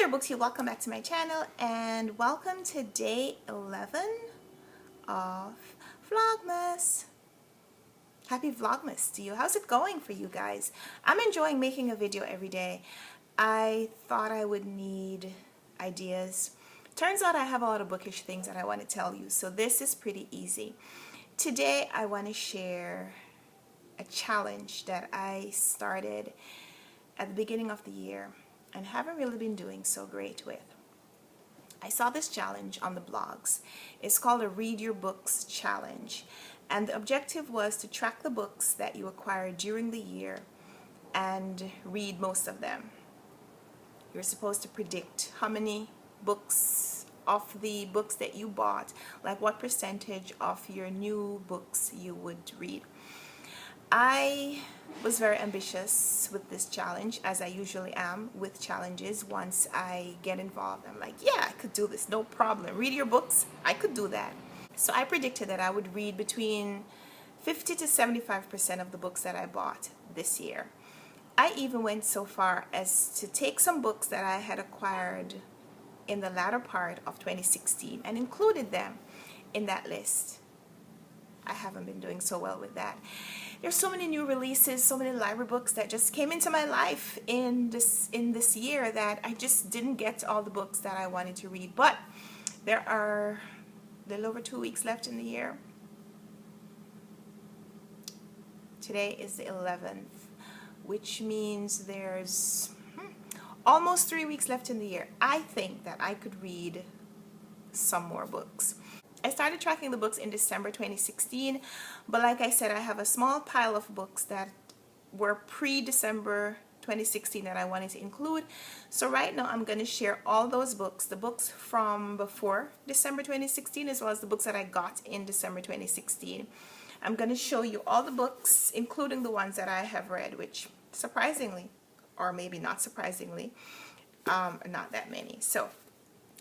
there, Booksy. Welcome back to my channel and welcome to day 11 of Vlogmas. Happy Vlogmas to you. How's it going for you guys? I'm enjoying making a video every day. I thought I would need ideas. Turns out I have a lot of bookish things that I want to tell you, so this is pretty easy. Today I want to share a challenge that I started at the beginning of the year and haven't really been doing so great with. I saw this challenge on the blogs. It's called a Read Your Books Challenge, and the objective was to track the books that you acquired during the year and read most of them. You're supposed to predict how many books of the books that you bought, like what percentage of your new books you would read. I was very ambitious with this challenge, as I usually am with challenges. Once I get involved, I'm like, yeah, I could do this, no problem. Read your books, I could do that. So I predicted that I would read between 50 to 75% of the books that I bought this year. I even went so far as to take some books that I had acquired in the latter part of 2016 and included them in that list. I haven't been doing so well with that. There's so many new releases, so many library books that just came into my life in this year that I just didn't get all the books that I wanted to read. But there are a little over 2 weeks left in the year. Today is the 11th, which means there's almost 3 weeks left in the year. I think that I could read some more books. I started tracking the books in December 2016, but like I said, I have a small pile of books that were pre-December 2016 that I wanted to include. So right now I'm going to share all those books, the books from before December 2016 as well as the books that I got in December 2016. I'm going to show you all the books, including the ones that I have read, which surprisingly, or maybe not surprisingly, not that many. So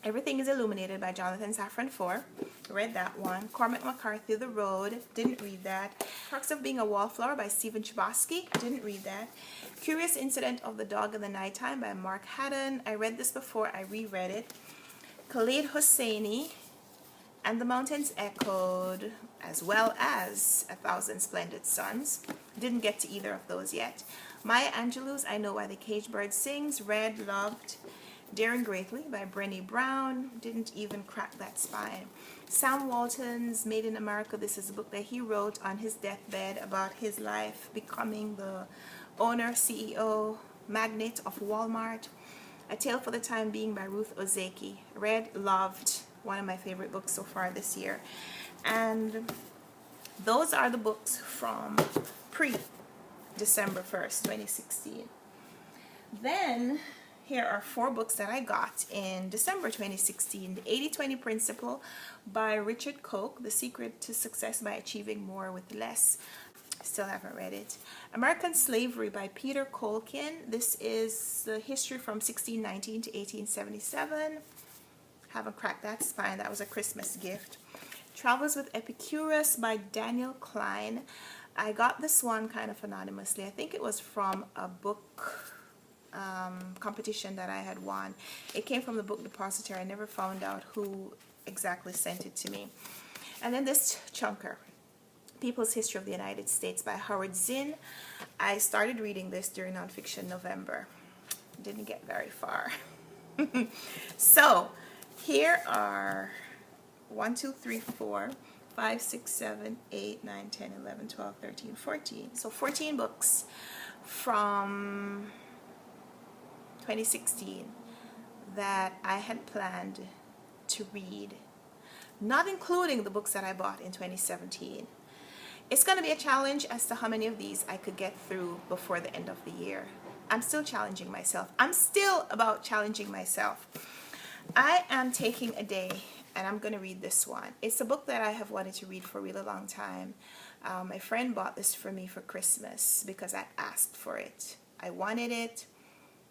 Everything is Illuminated by Jonathan Safran Foer. Read that one. Cormac McCarthy, The Road. Didn't read that. Perks of Being a Wallflower by Stephen Chbosky. Didn't read that. Curious Incident of the Dog in the Nighttime by Mark Haddon. I read this before. I reread it. Khaled Hosseini and the Mountains Echoed, as well as A Thousand Splendid Suns. Didn't get to either of those yet. Maya Angelou's I Know Why the Caged Bird Sings. Read, loved. Daring Greatly by Brené Brown. Didn't even crack that spine. Sam Walton's Made in America. This is a book that he wrote on his deathbed about his life becoming the owner, CEO, magnate of Walmart. A Tale for the Time Being by Ruth Ozeki. Read, loved. One of my favorite books so far this year. And those are the books from pre-December 1st, 2016. Then here are 4 books that I got in December 2016. The 80-20 Principle by Richard Koch. The Secret to Success by Achieving More with Less. Still haven't read it. American Slavery by Peter Colkin. This is the history from 1619 to 1877. Haven't cracked that spine. That was a Christmas gift. Travels with Epicurus by Daniel Klein. I got this one kind of anonymously. I think it was from a book competition that I had won. It came from the book depository. I never found out who exactly sent it to me. And then this chunker, People's History of the United States by Howard Zinn. I started reading this during Nonfiction November. Didn't get very far. So here are 1, 2, 3, 4, 5, 6, 7, 8, 9, 10, 11, 12, 13, 14. So 14 books from 2016 that I had planned to read, not including the books that I bought in 2017. It's going to be a challenge as to how many of these I could get through before the end of the year. I'm still challenging myself. I'm still about challenging myself. I am taking a day and I'm going to read this one. It's a book that I have wanted to read for a really long time. My friend bought this for me for Christmas because I asked for it. I wanted it.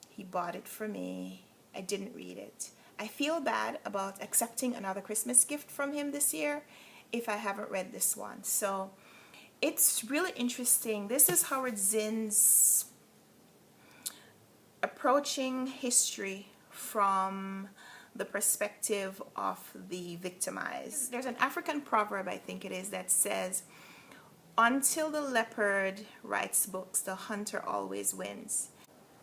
He bought it for me. I didn't read it. I feel bad about accepting another Christmas gift from him this year if I haven't read this one. So it's really interesting. This is Howard Zinn's approaching history from the perspective of the victimized. There's an African proverb, I think it is, that says, until the leopard writes books, the hunter always wins.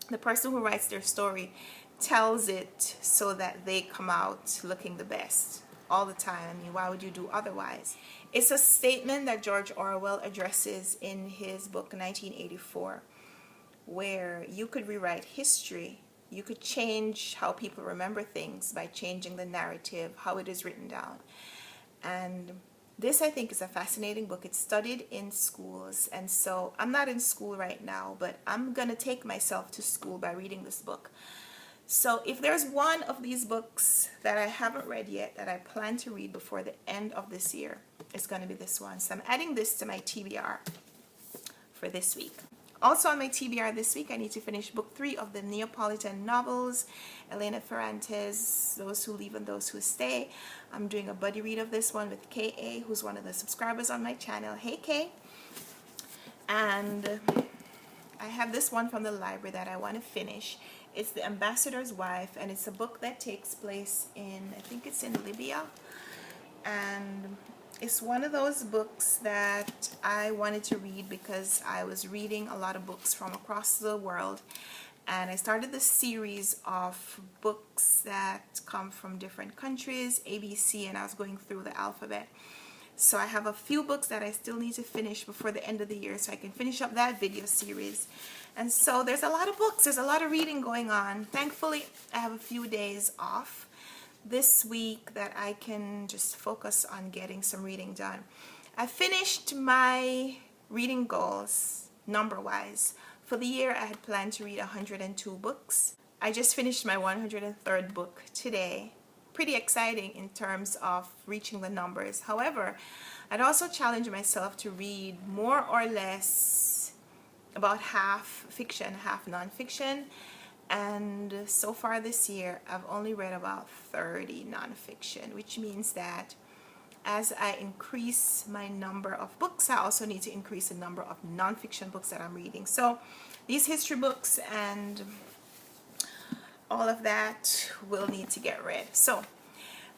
The person who writes their story tells it so that they come out looking the best all the time. I mean, why would you do otherwise? It's a statement that George Orwell addresses in his book 1984, where you could rewrite history. You could change how people remember things by changing the narrative, how it is written down. And this, I think, is a fascinating book. It's studied in schools, and so I'm not in school right now, but I'm going to take myself to school by reading this book. So if there's one of these books that I haven't read yet that I plan to read before the end of this year, it's going to be this one. So I'm adding this to my TBR for this week. Also on my TBR this week, I need to finish book 3 of the Neapolitan novels, Elena Ferrante's Those Who Leave and Those Who Stay. I'm doing a buddy read of this one with K.A., who's one of the subscribers on my channel. Hey, Kay. And I have this one from the library that I want to finish. It's The Ambassador's Wife, and it's a book that takes place in, I think it's in Libya. And it's one of those books that I wanted to read because I was reading a lot of books from across the world, and I started this series of books that come from different countries, ABC, and I was going through the alphabet. So I have a few books that I still need to finish before the end of the year so I can finish up that video series. And so there's a lot of books, there's a lot of reading going on. Thankfully, I have a few days off this week that I can just focus on getting some reading done. I finished my reading goals number-wise. For the year, I had planned to read 102 books. I just finished my 103rd book today. Pretty exciting in terms of reaching the numbers. However, I'd also challenged myself to read more or less about half fiction, half nonfiction. And so far this year, I've only read about 30 nonfiction, which means that as I increase my number of books, I also need to increase the number of nonfiction books that I'm reading. So these history books and all of that will need to get read. So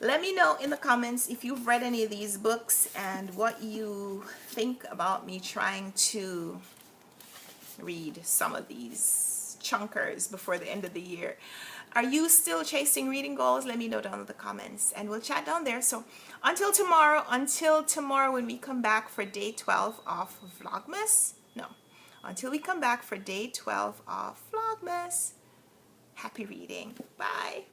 let me know in the comments if you've read any of these books and what you think about me trying to read some of these chunkers before the end of the year. Are you still chasing reading goals? Let me know down in the comments and we'll chat down there. So until tomorrow when we come back for day 12 of Vlogmas, until we come back for day 12 of Vlogmas, happy reading. Bye.